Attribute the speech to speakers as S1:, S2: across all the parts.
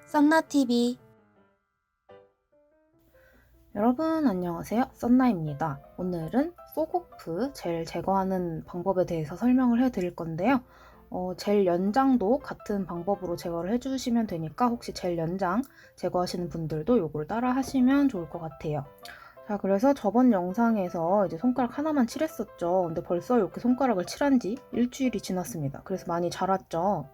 S1: 썬나TV.
S2: 여러분 안녕하세요, 썬나입니다. 오늘은 쏘고프 젤 제거하는 방법에 대해서 설명을 해드릴 건데요. 젤 연장도 같은 방법으로 제거를 해주시면 되니까 혹시 젤 연장 제거하시는 분들도 요걸 따라 하시면 좋을 것 같아요. 자, 그래서 저번 영상에서 이제 손가락 하나만 칠했었죠. 근데 벌써 이렇게 손가락을 칠한 지 일주일이 지났습니다. 그래서 많이 자랐죠.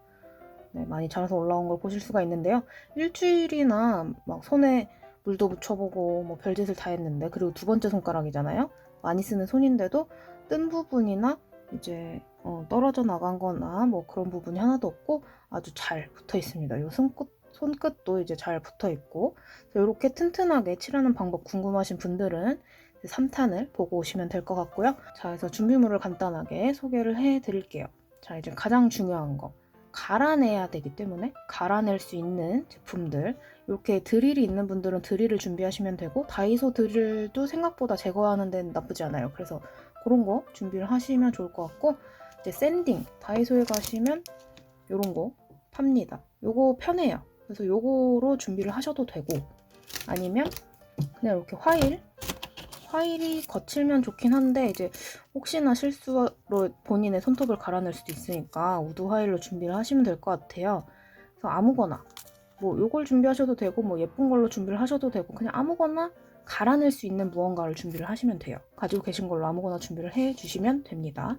S2: 네, 많이 자라서 올라온 걸 보실 수가 있는데요. 일주일이나 막 손에 물도 묻혀보고 뭐 별짓을 다 했는데, 그리고 두 번째 손가락이잖아요. 많이 쓰는 손인데도 뜬 부분이나 이제 떨어져 나간 거나 뭐 그런 부분이 하나도 없고 아주 잘 붙어 있습니다. 이 손끝도 이제 잘 붙어 있고, 이렇게 튼튼하게 칠하는 방법 궁금하신 분들은 3탄을 보고 오시면 될 것 같고요. 자, 그래서 준비물을 간단하게 소개를 해 드릴게요. 자, 이제 가장 중요한 거, 갈아내야 되기 때문에 갈아낼 수 있는 제품들, 이렇게 드릴이 있는 분들은 드릴을 준비하시면 되고, 다이소 드릴도 생각보다 제거하는 데는 나쁘지 않아요. 그래서 그런 거 준비를 하시면 좋을 것 같고, 이제 샌딩, 다이소에 가시면 이런 거 팝니다. 요거 편해요. 그래서 요거로 준비를 하셔도 되고, 아니면 그냥 이렇게 화일이 거칠면 좋긴 한데, 이제 혹시나 실수로 본인의 손톱을 갈아낼 수도 있으니까 우드 화일로 준비를 하시면 될 것 같아요. 그래서 아무거나 뭐 요걸 준비하셔도 되고, 뭐 예쁜 걸로 준비를 하셔도 되고, 그냥 아무거나 갈아낼 수 있는 무언가를 준비를 하시면 돼요. 가지고 계신 걸로 아무거나 준비를 해 주시면 됩니다.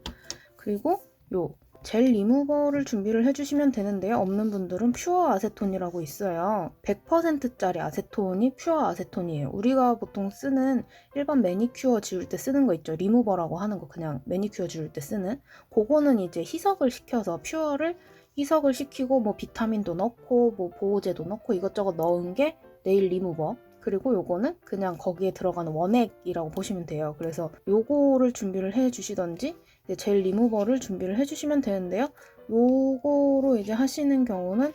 S2: 그리고 요 젤 리무버를 준비를 해주시면 되는데요. 없는 분들은 퓨어 아세톤이라고 있어요. 100%짜리 아세톤이 퓨어 아세톤이에요. 우리가 보통 쓰는 일반 매니큐어 지울 때 쓰는 거 있죠. 리무버라고 하는 거, 그냥 매니큐어 지울 때 쓰는. 그거는 이제 희석을 시켜서, 퓨어를 희석을 시키고 뭐 비타민도 넣고 뭐 보호제도 넣고 이것저것 넣은 게 네일 리무버. 그리고 요거는 그냥 거기에 들어가는 원액이라고 보시면 돼요. 그래서 요거를 준비를 해 주시던지 젤 리무버를 준비를 해주시면 되는데요. 요거로 이제 하시는 경우는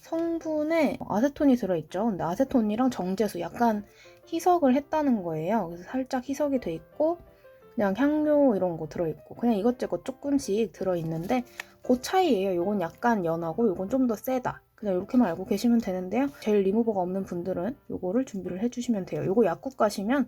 S2: 성분에 아세톤이 들어있죠. 근데 아세톤이랑 정제수 약간 희석을 했다는 거예요. 그래서 살짝 희석이 돼 있고, 그냥 향료 이런 거 들어있고, 그냥 이것저것 조금씩 들어있는데 그 차이예요. 요건 약간 연하고 요건 좀 더 세다. 그냥 이렇게만 알고 계시면 되는데요. 젤 리무버가 없는 분들은 요거를 준비를 해주시면 돼요. 요거 약국 가시면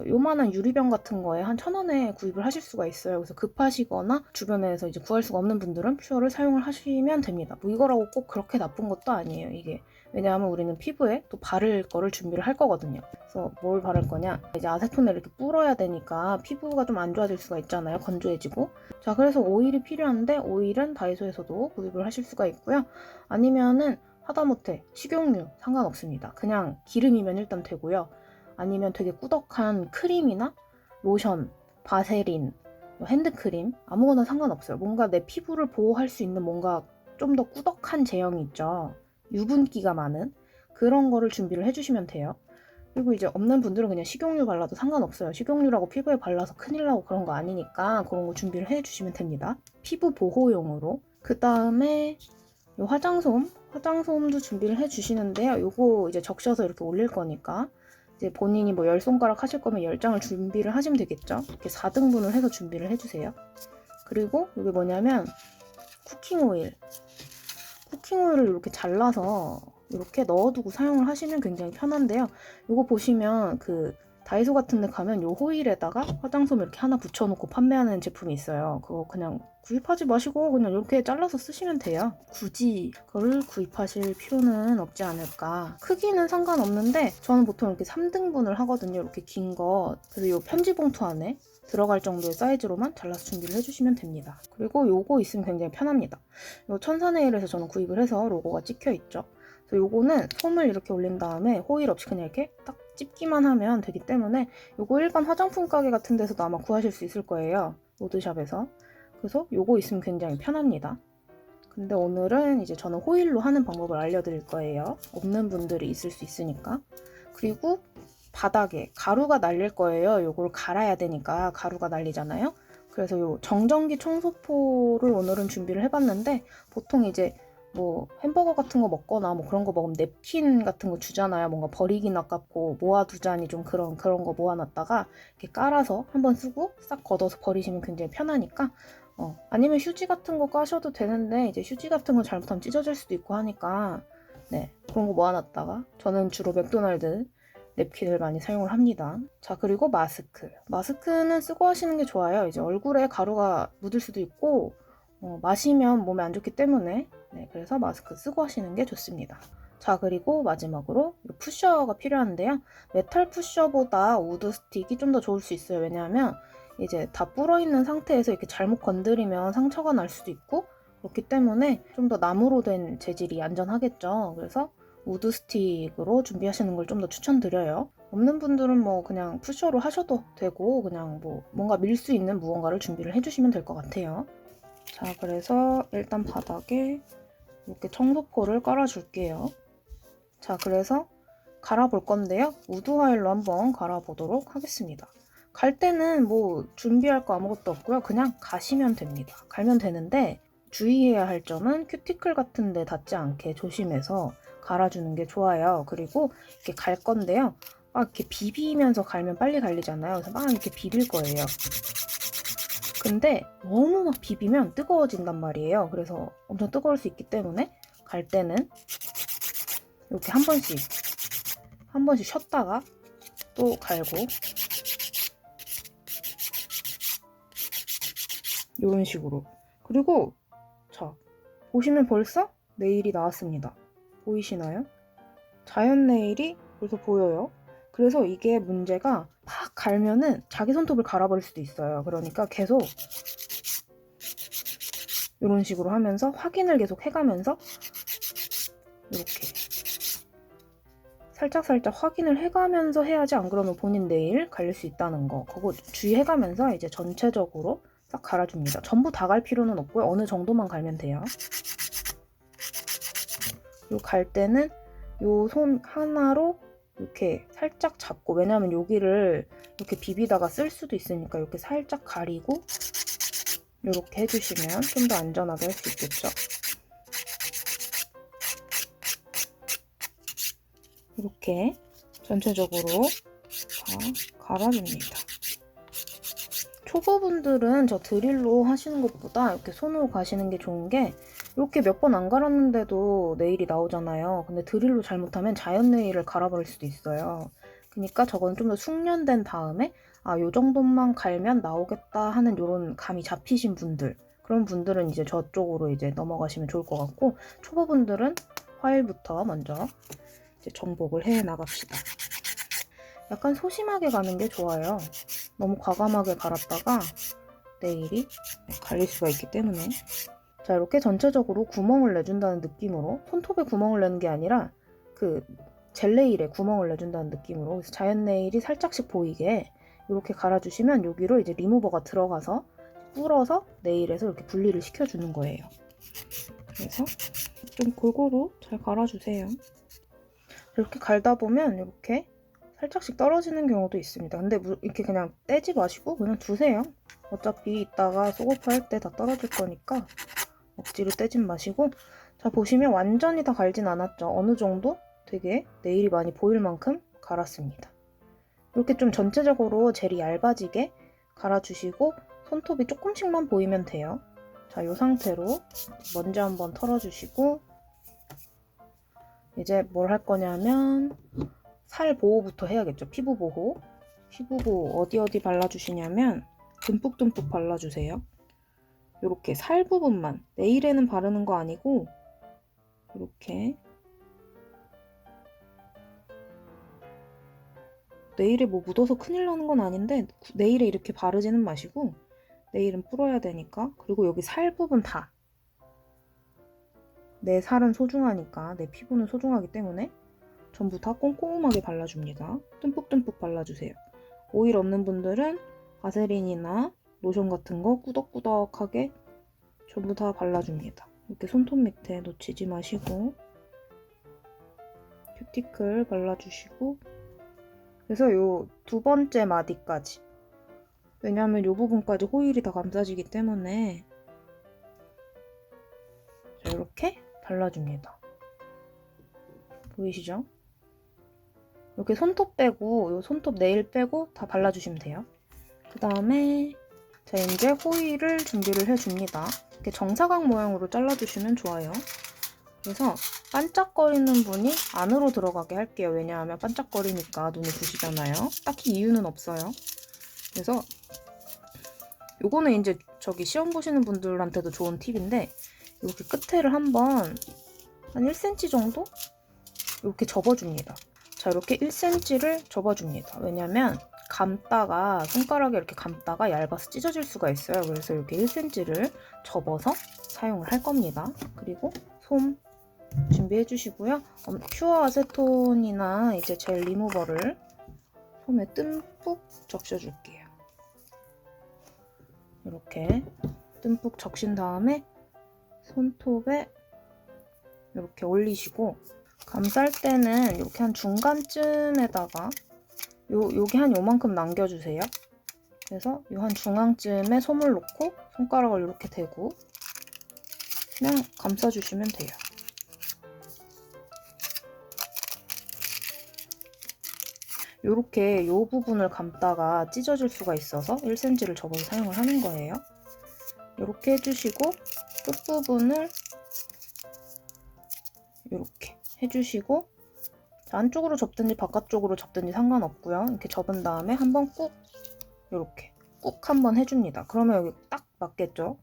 S2: 요만한 유리병 같은 거에 한 1,000원에 구입을 하실 수가 있어요. 그래서 급하시거나 주변에서 이제 구할 수가 없는 분들은 퓨어를 사용을 하시면 됩니다. 뭐 이거라고 꼭 그렇게 나쁜 것도 아니에요, 이게. 왜냐하면 우리는 피부에 또 바를 거를 준비를 할 거거든요. 그래서 뭘 바를 거냐? 이제 아세톤을 이렇게 뿌려야 되니까 피부가 좀 안 좋아질 수가 있잖아요, 건조해지고. 자, 그래서 오일이 필요한데, 오일은 다이소에서도 구입을 하실 수가 있고요. 아니면은 하다못해 식용유 상관없습니다. 그냥 기름이면 일단 되고요. 아니면 되게 꾸덕한 크림이나 로션, 바세린, 핸드크림, 아무거나 상관없어요. 뭔가 내 피부를 보호할 수 있는 뭔가 좀 더 꾸덕한 제형이 있죠. 유분기가 많은 그런 거를 준비를 해주시면 돼요. 그리고 이제 없는 분들은 그냥 식용유 발라도 상관없어요. 식용유라고 피부에 발라서 큰일 나고 그런 거 아니니까 그런 거 준비를 해주시면 됩니다. 피부 보호용으로. 그 다음에 화장솜도 준비를 해주시는데요. 요거 이제 적셔서 이렇게 올릴 거니까 이제 본인이 뭐 10손가락 하실 거면 10장을 준비를 하시면 되겠죠. 이렇게 4등분을 해서 준비를 해주세요. 그리고 이게 뭐냐면 쿠킹오일을 이렇게 잘라서 이렇게 넣어두고 사용을 하시면 굉장히 편한데요. 이거 보시면 그 다이소 같은 데 가면 요 호일에다가 화장솜 이렇게 하나 붙여놓고 판매하는 제품이 있어요. 그거 그냥 구입하지 마시고 그냥 이렇게 잘라서 쓰시면 돼요. 굳이 그걸 구입하실 필요는 없지 않을까. 크기는 상관없는데 저는 보통 이렇게 3등분을 하거든요. 이렇게 긴 거. 그래서 요 편지 봉투 안에 들어갈 정도의 사이즈로만 잘라서 준비를 해주시면 됩니다. 그리고 요거 있으면 굉장히 편합니다. 요 천사네일에서 저는 구입을 해서 로고가 찍혀 있죠. 그래서 요거는 솜을 이렇게 올린 다음에 호일 없이 그냥 이렇게 딱 찝기만 하면 되기 때문에, 요거 일반 화장품 가게 같은 데서도 아마 구하실 수 있을 거예요. 로드샵에서. 그래서 요거 있으면 굉장히 편합니다. 근데 오늘은 이제 저는 호일로 하는 방법을 알려드릴 거예요. 없는 분들이 있을 수 있으니까. 그리고 바닥에 가루가 날릴 거예요. 요걸 갈아야 되니까 가루가 날리잖아요. 그래서 요 정전기 청소포를 오늘은 준비를 해봤는데, 보통 이제 뭐 햄버거 같은 거 먹거나 뭐 그런 거 먹으면 냅킨 같은 거 주잖아요. 뭔가 버리긴 아깝고 모아두자니 좀 그런 거 모아놨다가 이렇게 깔아서 한번 쓰고 싹 걷어서 버리시면 굉장히 편하니까, 아니면 휴지 같은 거 까셔도 되는데 이제 휴지 같은 거 잘못하면 찢어질 수도 있고 하니까 네, 그런 거 모아놨다가 저는 주로 맥도날드 냅킨을 많이 사용을 합니다. 자, 그리고 마스크. 마스크는 쓰고 하시는 게 좋아요. 이제 얼굴에 가루가 묻을 수도 있고 마시면 몸에 안 좋기 때문에 네, 그래서 마스크 쓰고 하시는 게 좋습니다. 자, 그리고 마지막으로 푸셔가 필요한데요. 메탈 푸셔보다 우드 스틱이 좀 더 좋을 수 있어요. 왜냐하면 이제 다 불어있는 상태에서 이렇게 잘못 건드리면 상처가 날 수도 있고 그렇기 때문에 좀 더 나무로 된 재질이 안전하겠죠. 그래서 우드 스틱으로 준비하시는 걸 좀 더 추천드려요. 없는 분들은 뭐 그냥 푸셔로 하셔도 되고 그냥 뭐 뭔가 밀 수 있는 무언가를 준비를 해주시면 될 것 같아요. 자, 그래서 일단 바닥에 이렇게 청소포를 깔아줄게요. 자, 그래서 갈아볼 건데요. 우드 화일로 한번 갈아보도록 하겠습니다. 갈 때는 뭐 준비할 거 아무것도 없고요. 그냥 가시면 됩니다. 갈면 되는데 주의해야 할 점은 큐티클 같은 데 닿지 않게 조심해서 갈아주는 게 좋아요. 그리고 이렇게 갈 건데요. 막 이렇게 비비면서 갈면 빨리 갈리잖아요. 그래서 막 이렇게 비빌 거예요. 근데 너무 막 비비면 뜨거워진단 말이에요. 그래서 엄청 뜨거울 수 있기 때문에 갈 때는 이렇게 한 번씩 쉬었다가 또 갈고 이런 식으로. 그리고 자, 보시면 벌써 네일이 나왔습니다. 보이시나요? 자연 네일이 벌써 보여요. 그래서 이게 문제가 팍 갈면은 자기 손톱을 갈아버릴 수도 있어요. 그러니까 계속 이런 식으로 하면서 확인을 계속 해가면서 이렇게 살짝살짝 확인을 해가면서 해야지, 안 그러면 본인 네일 갈릴 수 있다는 거. 그거 주의해가면서 이제 전체적으로 싹 갈아줍니다. 전부 다 갈 필요는 없고요. 어느 정도만 갈면 돼요. 그리고 갈 때는 요 손 하나로 이렇게 살짝 잡고, 왜냐면 여기를 이렇게 비비다가 쓸 수도 있으니까 이렇게 살짝 가리고 이렇게 해주시면 좀 더 안전하게 할 수 있겠죠. 이렇게 전체적으로 다 갈아줍니다. 초보분들은 저 드릴로 하시는 것보다 이렇게 손으로 가시는 게 좋은 게, 이렇게 몇 번 안 갈았는데도 네일이 나오잖아요. 근데 드릴로 잘못하면 자연 네일을 갈아버릴 수도 있어요. 그러니까 저건 좀 더 숙련된 다음에 요 정도만 갈면 나오겠다 하는 요런 감이 잡히신 분들, 그런 분들은 이제 저쪽으로 이제 넘어가시면 좋을 것 같고, 초보분들은 화일부터 먼저 이제 정복을 해 나갑시다. 약간 소심하게 가는 게 좋아요. 너무 과감하게 갈았다가 네일이 갈릴 수가 있기 때문에. 자, 이렇게 전체적으로 구멍을 내준다는 느낌으로, 손톱에 구멍을 내는 게 아니라 그 젤네일에 구멍을 내준다는 느낌으로, 그래서 자연 네일이 살짝씩 보이게 이렇게 갈아주시면 여기로 이제 리무버가 들어가서 불어서 네일에서 이렇게 분리를 시켜주는 거예요. 그래서 좀 골고루 잘 갈아주세요. 이렇게 갈다 보면 이렇게 살짝씩 떨어지는 경우도 있습니다. 근데 이렇게 그냥 떼지 마시고 그냥 두세요. 어차피 이따가 소고프 할 때 다 떨어질 거니까 억지로 떼진 마시고. 자, 보시면 완전히 다 갈진 않았죠. 어느 정도 되게 네일이 많이 보일 만큼 갈았습니다. 이렇게 좀 전체적으로 젤이 얇아지게 갈아주시고 손톱이 조금씩만 보이면 돼요. 자, 이 상태로 먼지 한번 털어주시고, 이제 뭘 할 거냐면 살 보호부터 해야겠죠. 피부 보호. 피부 보호 어디 발라주시냐면 듬뿍듬뿍 발라주세요. 이렇게 살 부분만, 네일에는 바르는 거 아니고 이렇게 네일에 뭐 묻어서 큰일 나는 건 아닌데 네일에 이렇게 바르지는 마시고, 네일은 불어야 되니까. 그리고 여기 살 부분 다, 내 살은 소중하니까, 내 피부는 소중하기 때문에 전부 다 꼼꼼하게 발라줍니다. 듬뿍듬뿍 발라주세요. 오일 없는 분들은 바세린이나 로션 같은 거 꾸덕꾸덕하게 전부 다 발라줍니다. 이렇게 손톱 밑에 놓치지 마시고 큐티클 발라주시고, 그래서 요 두 번째 마디까지, 왜냐하면 요 부분까지 호일이 다 감싸지기 때문에. 자, 이렇게 발라줍니다. 보이시죠? 이렇게 손톱 빼고, 요 손톱 네일 빼고 다 발라주시면 돼요. 그 다음에 자, 이제 호일을 준비를 해줍니다. 이렇게 정사각 모양으로 잘라주시면 좋아요. 그래서 반짝거리는 분이 안으로 들어가게 할게요. 왜냐하면 반짝거리니까 눈이 부시잖아요. 딱히 이유는 없어요. 그래서 요거는 이제 저기 시험 보시는 분들한테도 좋은 팁인데, 이렇게 끝에를 한번 한 1cm 정도 이렇게 접어줍니다. 자, 이렇게 1cm를 접어줍니다. 왜냐면 감다가 손가락에 이렇게 감다가 얇아서 찢어질 수가 있어요. 그래서 이렇게 1cm를 접어서 사용을 할 겁니다. 그리고 솜 준비해 주시고요. 퓨어 아세톤이나 이제 젤 리무버를 솜에 듬뿍 적셔 줄게요. 이렇게 듬뿍 적신 다음에 손톱에 이렇게 올리시고, 감쌀 때는 이렇게 한 중간쯤에다가 여기 한 요만큼 남겨주세요. 그래서 요 한 중앙쯤에 솜을 놓고 손가락을 이렇게 대고 그냥 감싸주시면 돼요. 이렇게 요 부분을 감다가 찢어질 수가 있어서 1cm를 접어서 사용을 하는 거예요. 이렇게 해주시고 끝부분을 이렇게 해주시고, 안쪽으로 접든지 바깥쪽으로 접든지 상관없고요. 이렇게 접은 다음에 한번 꾹 이렇게 꾹 한번 해줍니다. 그러면 여기 딱 맞겠죠?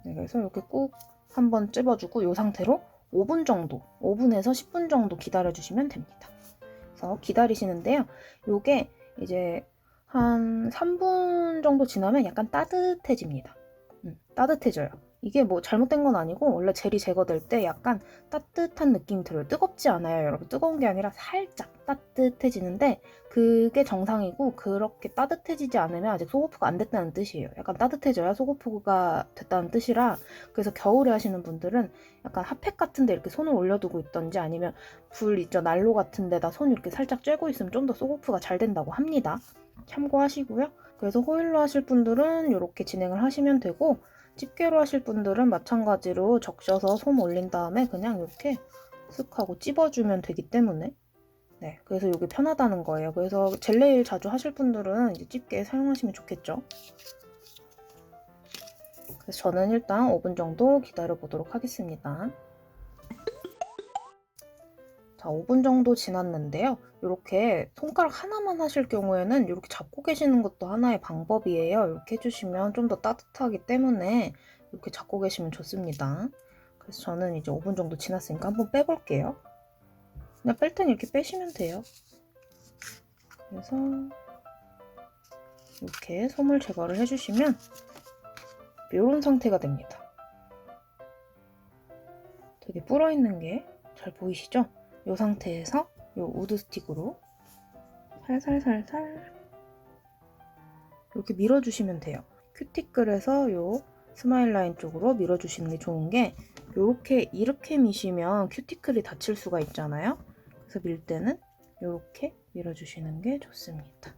S2: 네, 그래서 이렇게 꾹 한번 찝어주고 이 상태로 5분 정도, 5분에서 10분 정도 기다려주시면 됩니다. 그래서 기다리시는데요. 요게 이제 한 3분 정도 지나면 약간 따뜻해집니다. 따뜻해져요. 이게 뭐 잘못된 건 아니고 원래 젤이 제거될 때 약간 따뜻한 느낌이 들어요. 뜨겁지 않아요, 여러분. 뜨거운 게 아니라 살짝 따뜻해지는데 그게 정상이고, 그렇게 따뜻해지지 않으면 아직 소고프가 안 됐다는 뜻이에요. 약간 따뜻해져야 소고프가 됐다는 뜻이라, 그래서 겨울에 하시는 분들은 약간 핫팩 같은 데 이렇게 손을 올려두고 있던지, 아니면 불 있죠, 난로 같은 데다 손 이렇게 살짝 쬐고 있으면 좀 더 소고프가 잘 된다고 합니다. 참고하시고요. 그래서 호일로 하실 분들은 이렇게 진행을 하시면 되고, 집게로 하실 분들은 마찬가지로 적셔서 솜 올린 다음에 그냥 이렇게 쓱 하고 찝어주면 되기 때문에, 네, 그래서 이게 편하다는 거예요. 그래서 젤네일 자주 하실 분들은 이제 집게 사용하시면 좋겠죠. 그래서 저는 일단 5분 정도 기다려 보도록 하겠습니다. 자, 5분 정도 지났는데요. 이렇게 손가락 하나만 하실 경우에는 이렇게 잡고 계시는 것도 하나의 방법이에요. 이렇게 해주시면 좀 더 따뜻하기 때문에 이렇게 잡고 계시면 좋습니다. 그래서 저는 이제 5분 정도 지났으니까 한번 빼볼게요. 그냥 뺄 땐 이렇게 빼시면 돼요. 그래서 이렇게 솜을 제거를 해주시면 이런 상태가 됩니다. 되게 불어있는 게 잘 보이시죠? 이 상태에서 이 우드 스틱으로 살살살살 이렇게 밀어주시면 돼요. 큐티클에서 이 스마일 라인 쪽으로 밀어주시는 게 좋은 게, 이렇게 미시면 큐티클이 다칠 수가 있잖아요. 그래서 밀 때는 이렇게 밀어주시는 게 좋습니다.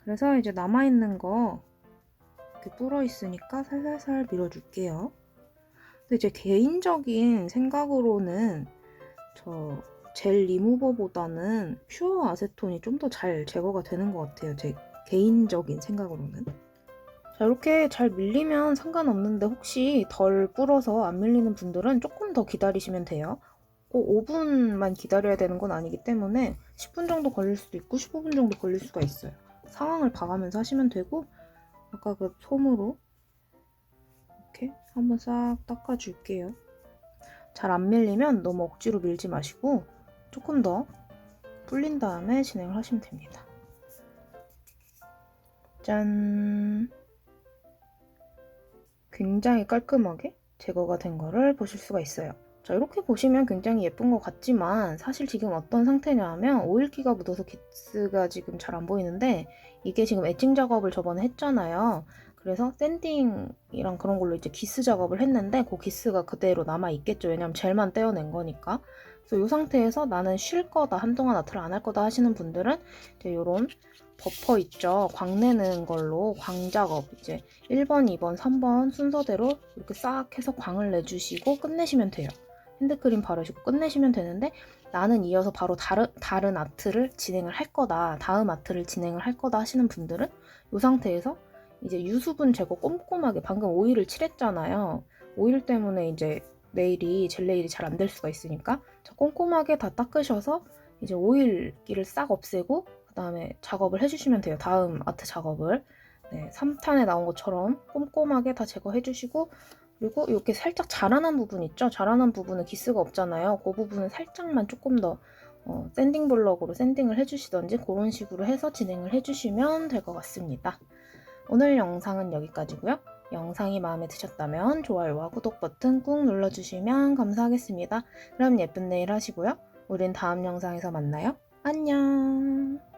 S2: 그래서 이제 남아있는 거 이렇게 불어있으니까 살살살 밀어줄게요. 근데 제 개인적인 생각으로는 저 젤 리무버보다는 퓨어 아세톤이 좀 더 잘 제거가 되는 것 같아요. 제 개인적인 생각으로는. 자, 이렇게 잘 밀리면 상관없는데, 혹시 덜 불어서 안 밀리는 분들은 조금 더 기다리시면 돼요. 꼭 5분만 기다려야 되는 건 아니기 때문에 10분 정도 걸릴 수도 있고 15분 정도 걸릴 수가 있어요. 상황을 봐가면서 하시면 되고, 아까 그 솜으로 이렇게 한번 싹 닦아줄게요. 잘 안 밀리면 너무 억지로 밀지 마시고 조금 더 불린 다음에 진행을 하시면 됩니다. 짠! 굉장히 깔끔하게 제거가 된 거를 보실 수가 있어요. 자, 이렇게 보시면 굉장히 예쁜 것 같지만 사실 지금 어떤 상태냐 하면 오일기가 묻어서 기스가 지금 잘 안 보이는데, 이게 지금 엣징 작업을 저번에 했잖아요. 그래서 샌딩이랑 그런 걸로 이제 기스 작업을 했는데 그 기스가 그대로 남아 있겠죠. 왜냐면 젤만 떼어낸 거니까. 그래서 이 상태에서 나는 쉴 거다, 한동안 아트를 안 할 거다 하시는 분들은 이제 이런 버퍼 있죠. 광내는 걸로 광 작업, 이제 1번, 2번, 3번 순서대로 이렇게 싹 해서 광을 내주시고 끝내시면 돼요. 핸드크림 바르시고 끝내시면 되는데, 나는 이어서 바로 다른 아트를 진행을 할 거다, 다음 아트를 진행을 할 거다 하시는 분들은 이 상태에서 이제 유수분 제거 꼼꼼하게, 방금 오일을 칠했잖아요. 오일 때문에 이제 네일이 젤 네일이 잘 안 될 수가 있으니까 꼼꼼하게 다 닦으셔서 이제 오일기를 싹 없애고 그 다음에 작업을 해주시면 돼요. 다음 아트 작업을 3탄에 나온 것처럼 꼼꼼하게 다 제거해 주시고, 그리고 이렇게 살짝 자라난 부분 있죠? 자라난 부분은 기스가 없잖아요. 그 부분은 살짝만 조금 더 샌딩 블럭으로 샌딩을 해주시던지 그런 식으로 해서 진행을 해주시면 될 것 같습니다. 오늘 영상은 여기까지고요. 영상이 마음에 드셨다면 좋아요와 구독 버튼 꾹 눌러주시면 감사하겠습니다. 그럼 예쁜 내일 하시고요. 우린 다음 영상에서 만나요. 안녕.